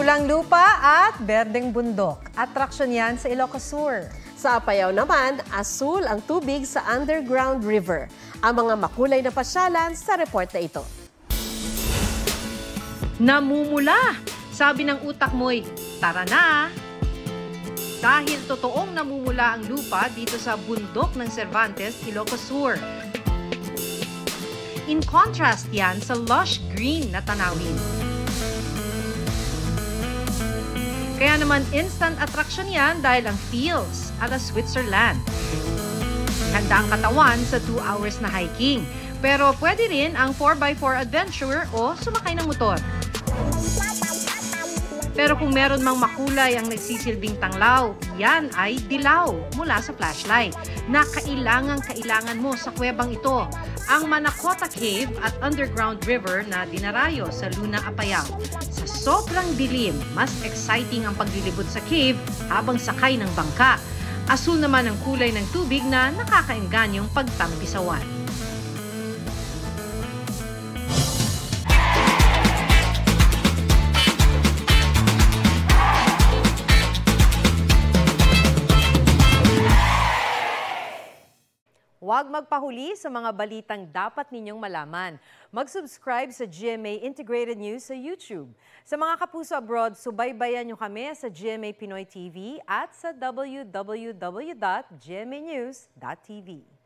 Mamulang lupa at berdeng bundok. Atraksyon yan sa Ilocos Sur. Sa Apayao naman, asul ang tubig sa underground river. Ang mga makulay na pasyalan sa report na ito. Namumula! Sabi ng utak mo'y, tara na! Dahil totoong namumula ang lupa dito sa bundok ng Cervantes, Ilocos Sur. In contrast yan sa lush green na tanawin. Kaya naman instant attraction yan dahil ang feels ala Switzerland. Handa ang katawan sa 2 hours na hiking. Pero pwede rin ang 4x4 adventure o sumakay ng motor. Pero kung meron mang makulay ang nagsisilbing tanglaw, yan ay dilaw mula sa flashlight na kailangan mo sa kuwebang ito, ang Manacota Cave at Underground River na dinarayo sa Luna, Apayao. Sa sobrang dilim, mas exciting ang paglilibot sa cave habang sakay ng bangka. Asul naman ang kulay ng tubig na nakakaenganyong pagtampisawan. Huwag magpahuli sa mga balitang dapat ninyong malaman. Mag-subscribe sa GMA Integrated News sa YouTube. Sa mga kapuso abroad, subaybayan nyo kami sa GMA Pinoy TV at sa www.gmanews.tv.